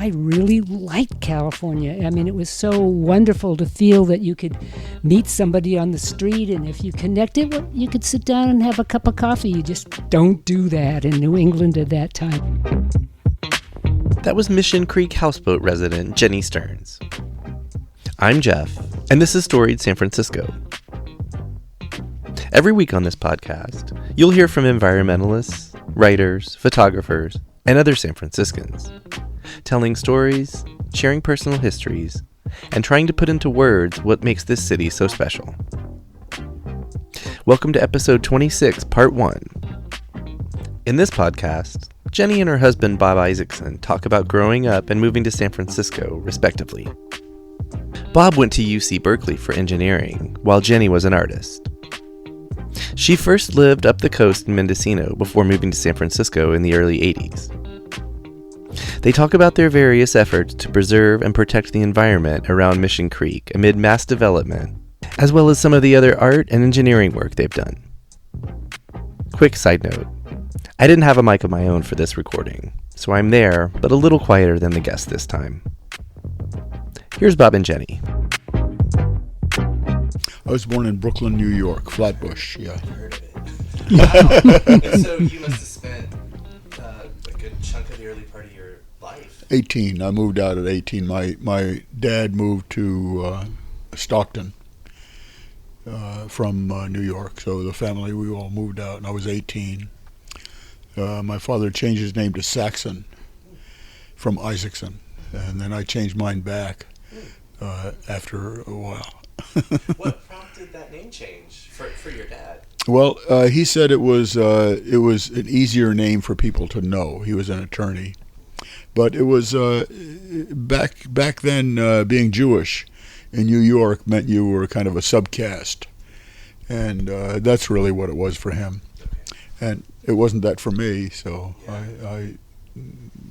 I really liked California. I mean, it was so wonderful to feel that you could meet somebody on the street, and if you connected, well, you could sit down and have a cup of coffee. You just don't do that in New England at that time. That was Mission Creek houseboat resident Ginny Stearns. I'm Jeff, and this is Storied San Francisco. Every week on this podcast, you'll hear from environmentalists, writers, photographers, and other San Franciscans, telling stories, sharing personal histories, and trying to put into words what makes this city so special. Welcome to episode 26, part 1. In this podcast, Jenny and her husband Bob Isaacson talk about growing up and moving to San Francisco, respectively. Bob went to UC Berkeley for engineering, while Jenny was an artist. She first lived up the coast in Mendocino before moving to San Francisco in the early 80s. They talk about their various efforts to preserve and protect the environment around Mission Creek amid mass development, as well as some of the other art and engineering work they've done. Quick side note, I didn't have a mic of my own for this recording, so I'm there, but a little quieter than the guests this time. Here's Bob and Jenny. I was born in Brooklyn, New York, Flatbush, yeah. I've heard of it. Wow. So you must have spent a good chunk of the early part of your life. 18. I moved out at 18. My dad moved to Stockton from New York, so the family, we all moved out, and I was 18. My father changed his name to Saxon from Isaacson, and then I changed mine back after a while. What prompted that name change for your dad? Well, he said it was an easier name for people to know. He was an attorney, but it was back then. Being Jewish in New York meant you were kind of a subcaste, and that's really what it was for him. Okay. And it wasn't that for me. So yeah.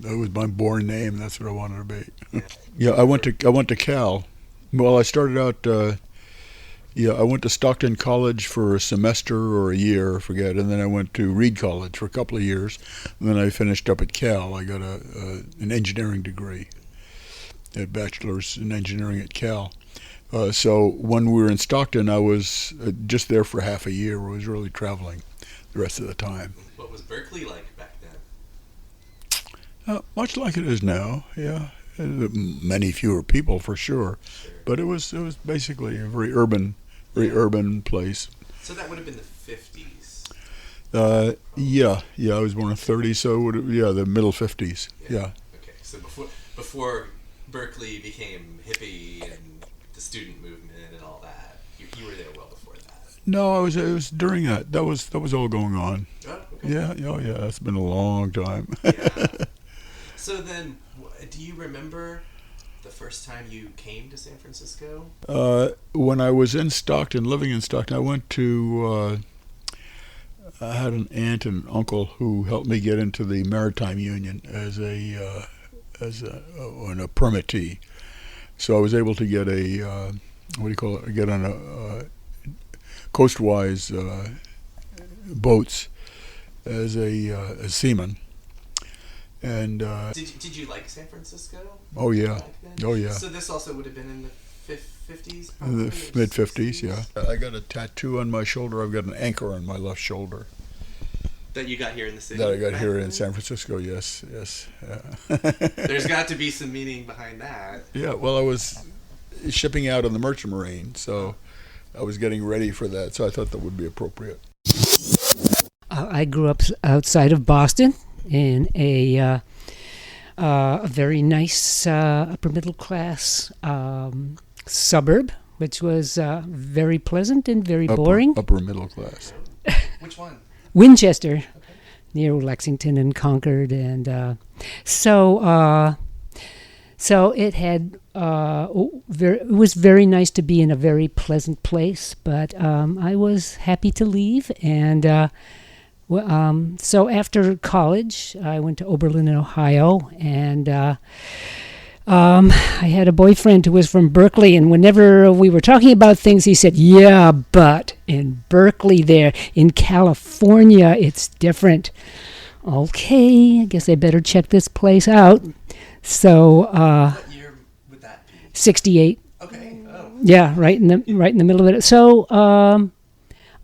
That was my born name. That's what I wanted to be. Yeah, I went to Cal. Well, I started out, I went to Stockton College for a semester or a year, I forget, and then I went to Reed College for a couple of years, and then I finished up at Cal. I got an engineering degree, a bachelor's in engineering at Cal. So when we were in Stockton, I was just there for half a year. I was really traveling the rest of the time. What was Berkeley like back then? Much like it is now, yeah. Many fewer people for sure, but it was basically a very urban place. So that would have been the 50s. Yeah. I was born in 30, so the middle 50s. Yeah. Okay, so before Berkeley became hippie and the student movement and all that, you were there well before that. No, it was during that. That was all going on. Oh, okay. Yeah. Oh, yeah. It's been a long time. Yeah. So then, do you remember the first time you came to San Francisco? When I was in Stockton, living in Stockton, I went to, I had an aunt and an uncle who helped me get into the Maritime Union as a permittee. So I was able to get get on a coastwise boats as a seaman. And did you like San Francisco? Oh yeah, oh yeah. So this also would have been in the 50s? In the mid-50s, yeah. I got a tattoo on my shoulder. I've got an anchor on my left shoulder. That you got here in the city? That I got here in San Francisco, yes. Yeah. There's got to be some meaning behind that. Yeah, well, I was shipping out on the Merchant Marine, so I was getting ready for that, so I thought that would be appropriate. I grew up outside of Boston in a very nice upper middle class suburb, which was very pleasant and very boring. Upper middle class. Which one? Winchester, okay. Near Lexington and Concord, and so it had it was very nice to be in a very pleasant place, but I was happy to leave, and so after college, I went to Oberlin in Ohio, and I had a boyfriend who was from Berkeley, and whenever we were talking about things, he said, yeah, but in Berkeley there, in California, it's different. Okay, I guess I better check this place out. So What year would that be? 68. Okay. Oh. Yeah, right in the middle of it. So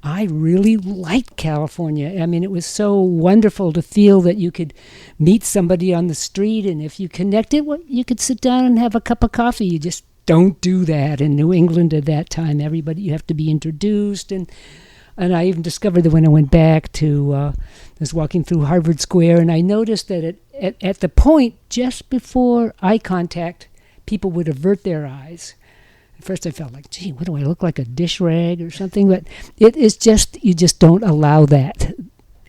I really liked California. I mean, it was so wonderful to feel that you could meet somebody on the street, and if you connected, you could sit down and have a cup of coffee. You just don't do that in New England at that time. Everybody, you have to be introduced, and I even discovered that when I went back to, I was walking through Harvard Square, and I noticed that at the point just before eye contact, people would avert their eyes. At first I felt like, gee, what do I look like, a dish rag or something? But it is just, you just don't allow that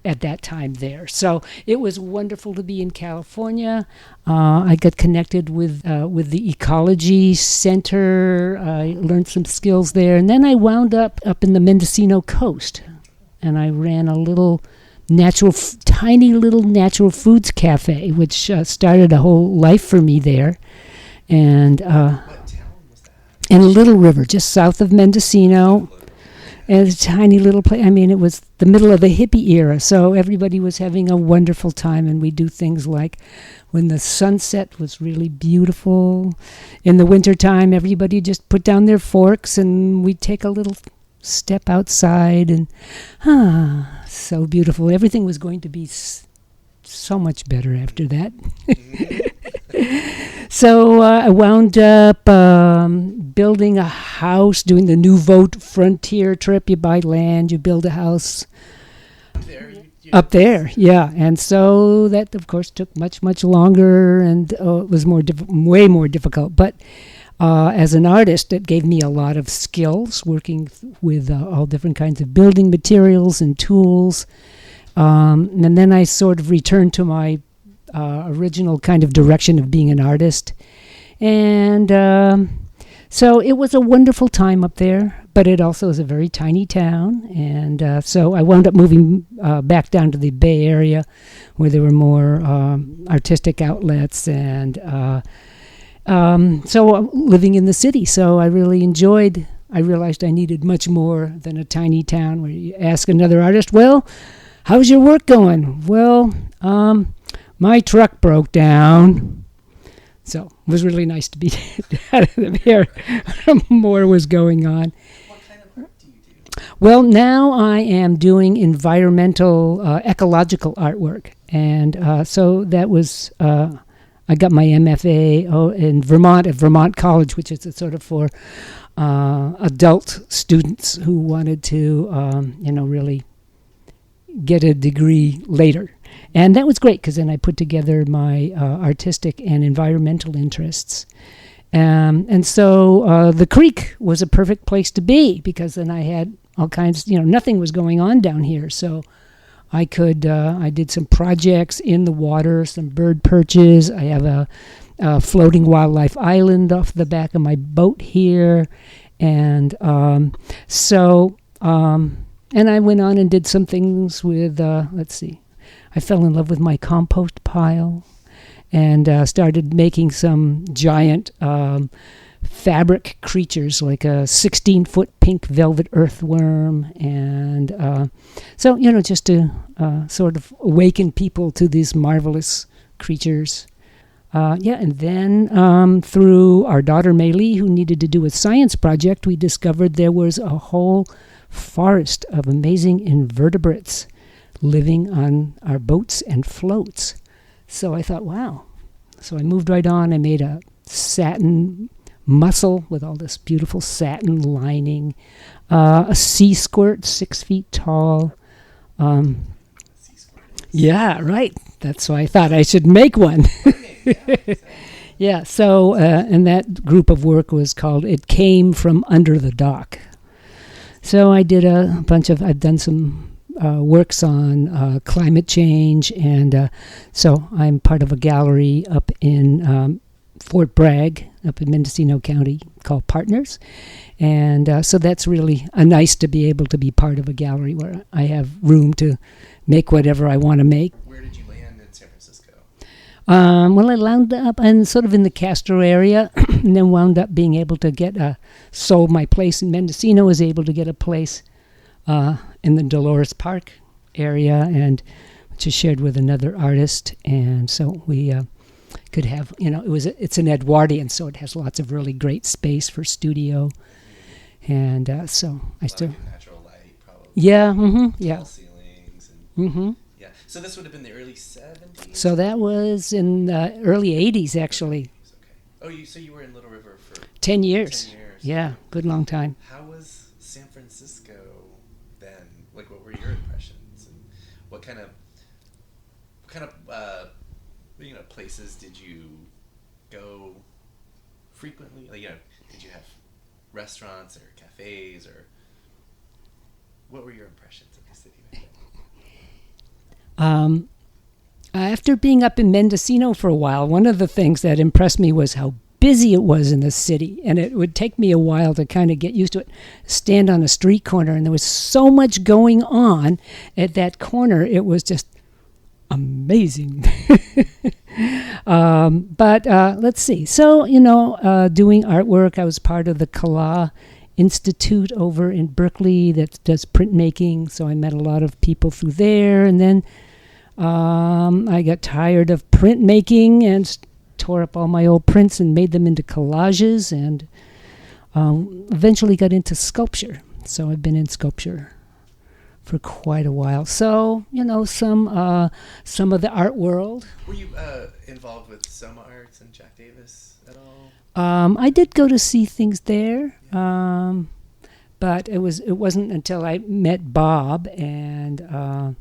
at that time there. So it was wonderful to be in California. I got connected with the Ecology Center. I learned some skills there. And then I wound up in the Mendocino coast. And I ran a little tiny little natural foods cafe, which started a whole life for me there. And What town was that? in Little River, just south of Mendocino. And it's a tiny little place. I mean, it was the middle of the hippie era, so everybody was having a wonderful time. And we do things like when the sunset was really beautiful. In the wintertime, everybody just put down their forks and we'd take a little step outside. And so beautiful. Everything was going to be so much better after that. So I wound up building a house, doing the Nouveau Frontier trip. You buy land, you build a house up there, yeah. And so that, of course, took much, much longer, and it was way more difficult. But as an artist, it gave me a lot of skills, working with all different kinds of building materials and tools. And then I sort of returned to my original kind of direction of being an artist. And so it was a wonderful time up there, but it also is a very tiny town. And so I wound up moving back down to the Bay Area where there were more artistic outlets. And so living in the city. So I really enjoyed, I realized I needed much more than a tiny town where you ask another artist, well, how's your work going? Well, my truck broke down. So it was really nice to be out of there. More was going on. What kind of art do you do? Well, now I am doing environmental, ecological artwork. And so that was, I got my MFA in Vermont at Vermont College, which is a sort of for adult students who wanted to, really get a degree later. And that was great because then I put together my artistic and environmental interests. And so the creek was a perfect place to be because then I had all kinds, nothing was going on down here. So I did some projects in the water, some bird perches. I have a floating wildlife island off the back of my boat here. And and I went on and did some things with, I fell in love with my compost pile and started making some giant fabric creatures like a 16-foot pink velvet earthworm. And so, just to sort of awaken people to these marvelous creatures. And then through our daughter Maylee, who needed to do a science project, we discovered there was a whole forest of amazing invertebrates living on our boats and floats. So I thought, wow. So I moved right on. I made a satin mussel with all this beautiful satin lining, a sea squirt 6 feet tall. Yeah, right. That's why I thought I should make one. Yeah, so, and that group of work was called It Came From Under the Dock. So I did I've done some works on climate change, and so I'm part of a gallery up in Fort Bragg, up in Mendocino County, called Partners. And so that's really nice to be able to be part of a gallery where I have room to make whatever I want to make. Where did you land in San Francisco? Well, I wound up sort of in the Castro area, and then wound up being able to sold my place in Mendocino, was able to get a place in the Dolores Park area, and which is shared with another artist. And so we could have, it's an Edwardian, so it has lots of really great space for studio. And so I still... natural light, probably. Yeah, yeah. Tall ceilings. And, Mm-hmm. yeah. So this would have been the early 70s? So that was in the early 80s, actually. Okay. Oh, so you were in Little River for 10 years. 10 years. Yeah, good long time. How was San Francisco then? Like, what were your impressions? And what kind of places did you go frequently? Like, did you have restaurants or cafes, or what were your impressions of the city back then? After being up in Mendocino for a while, one of the things that impressed me was how busy it was in the city, and it would take me a while to kind of get used to it. Stand on a street corner, and there was so much going on at that corner. It was just amazing. But let's see. So, doing artwork, I was part of the Kala Institute over in Berkeley that does printmaking, so I met a lot of people through there. And then I got tired of printmaking and tore up all my old prints and made them into collages, and eventually got into sculpture. So I've been in sculpture for quite a while. So, some of the art world. Were you involved with Soma Arts and Jack Davis at all? I did go to see things there, but it wasn't until I met Bob and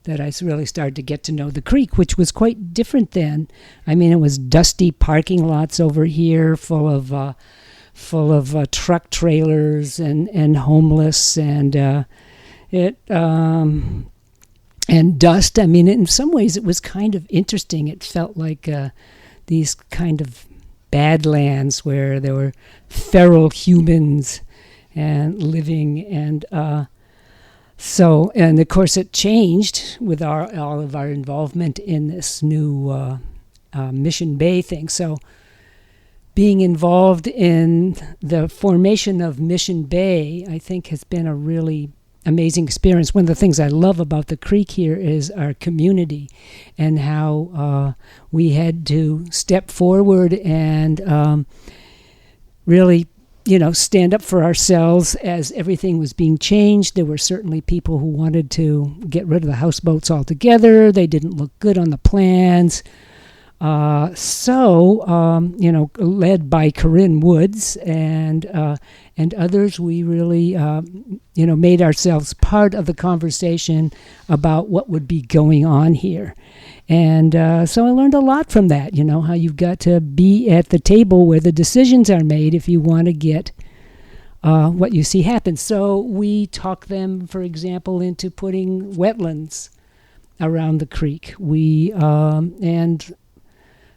that I really started to get to know the creek, which was quite different then. I mean, it was dusty parking lots over here, full of truck trailers and homeless and and dust. I mean, in some ways, it was kind of interesting. It felt like these kind of badlands where there were feral humans and living, and and of course, it changed with all of our involvement in this new Mission Bay thing. So, being involved in the formation of Mission Bay, I think, has been a really amazing experience. One of the things I love about the creek here is our community and how we had to step forward and really, stand up for ourselves as everything was being changed. There were certainly people who wanted to get rid of the houseboats altogether. They didn't look good on the plans. Led by Corinne Woods and others, we really, made ourselves part of the conversation about what would be going on here. And so I learned a lot from that, how you've got to be at the table where the decisions are made if you want to get what you see happen. So we talk them, for example, into putting wetlands around the creek. And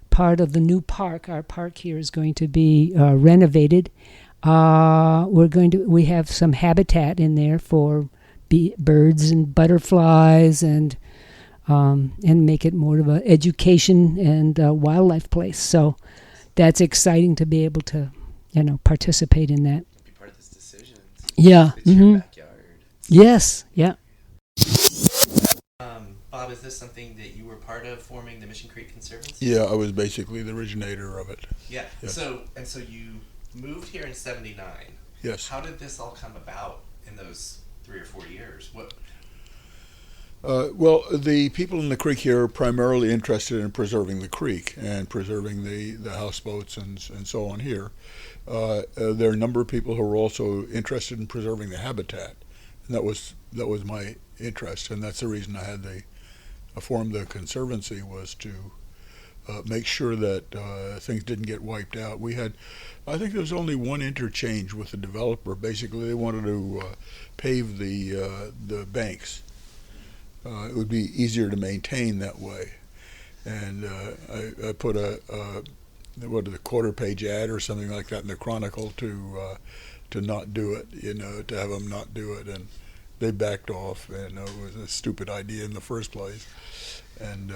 part of the new park, our park here is going to be renovated. We have some habitat in there for birds and butterflies, and make it more of an education and wildlife place. So that's exciting to be able to, participate in that. Be part of this decision. Yeah. It's your backyard. Yes. Yeah. Bob, is this something that you were part of, forming the Mission Creek Conservancy? Yeah, I was basically the originator of it. Yeah. Yes. So you moved here in '79. Yes. How did this all come about in those 3 or 4 years? What? Well, the people in the creek here are primarily interested in preserving the creek and preserving the houseboats and so on here. There are a number of people who are also interested in preserving the habitat, and that was my interest, and that's the reason I formed the conservancy, was to make sure that things didn't get wiped out. I think there was only one interchange with the developer. Basically, they wanted to pave the banks. It would be easier to maintain that way, and I put a quarter-page ad or something like that in the Chronicle to not do it, to have them not do it, and they backed off, and it was a stupid idea in the first place. And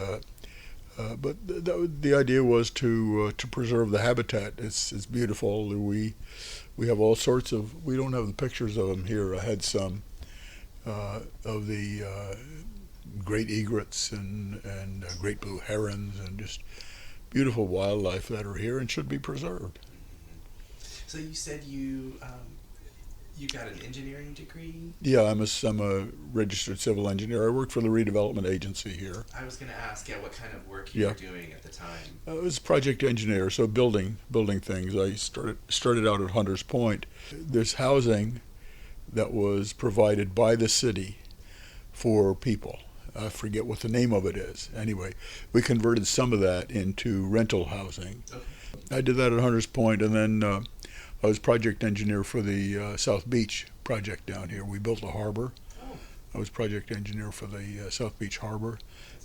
but the idea was to preserve the habitat. It's beautiful. We have all sorts of. We don't have the pictures of them here. I had some of the great egrets and great blue herons, and just beautiful wildlife that are here and should be preserved. So you said you got an engineering degree? Yeah, I'm a registered civil engineer. I worked for the redevelopment agency here. I was going to ask, what kind of work you were doing at the time? I was a project engineer, so building things. I started out at Hunters Point. There's housing that was provided by the city for people. I forget what the name of it is. Anyway, we converted some of that into rental housing. Okay. I did that at Hunters Point, and then I was project engineer for the South Beach project down here. We built a harbor. Oh. I was project engineer for the South Beach harbor,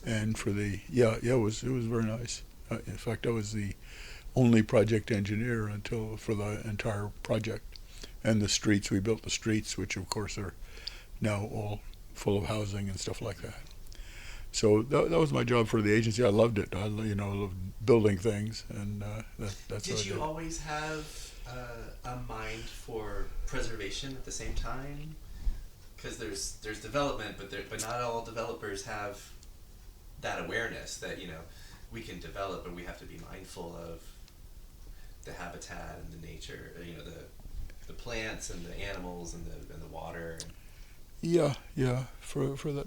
and for the it was very nice. In fact, I was the only project engineer for the entire project, and the streets. We built the streets, which of course are now all full of housing and stuff like that. So that was my job for the agency. I loved it. I loved building things, and that's what I did. Did you always have a mind for preservation at the same time? Because there's development, but not all developers have that awareness that we can develop, but we have to be mindful of the habitat and the nature, the plants and the animals and the water. Yeah. For that,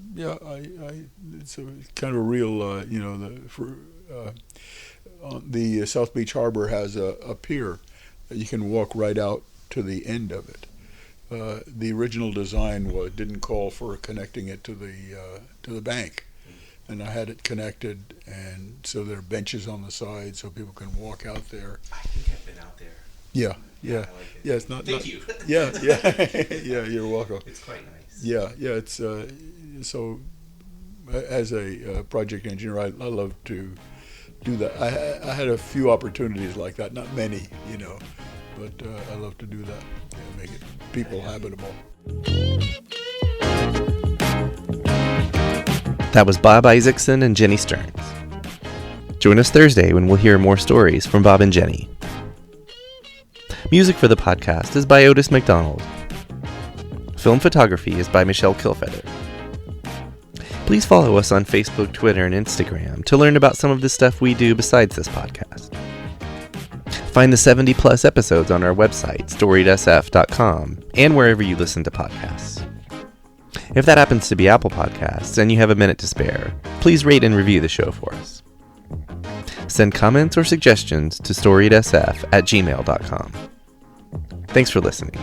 it's a kind of a real, the South Beach Harbor has a pier that you can walk right out to the end of it. The original design didn't call for connecting it to the bank, and I had it connected, and so there are benches on the side so people can walk out there. I think I've been out there. Yeah. I like it. Yeah, it's not. Thank you. Yeah. Yeah, you're welcome. It's quite nice. Yeah. It's so. As a project engineer, I love to do that. I had a few opportunities like that, not many, but I love to do that. Make it people habitable. That was Bob Isaacson and Ginny Stearns. Join us Thursday when we'll hear more stories from Bob and Jenny. Music for the podcast is by Otis McDonald. Film photography is by Michelle Kilfeather. Please follow us on Facebook, Twitter, and Instagram to learn about some of the stuff we do besides this podcast. Find the 70-plus episodes on our website, storiedsf.com, and wherever you listen to podcasts. If that happens to be Apple Podcasts and you have a minute to spare, please rate and review the show for us. Send comments or suggestions to storiedsf@gmail.com. Thanks for listening.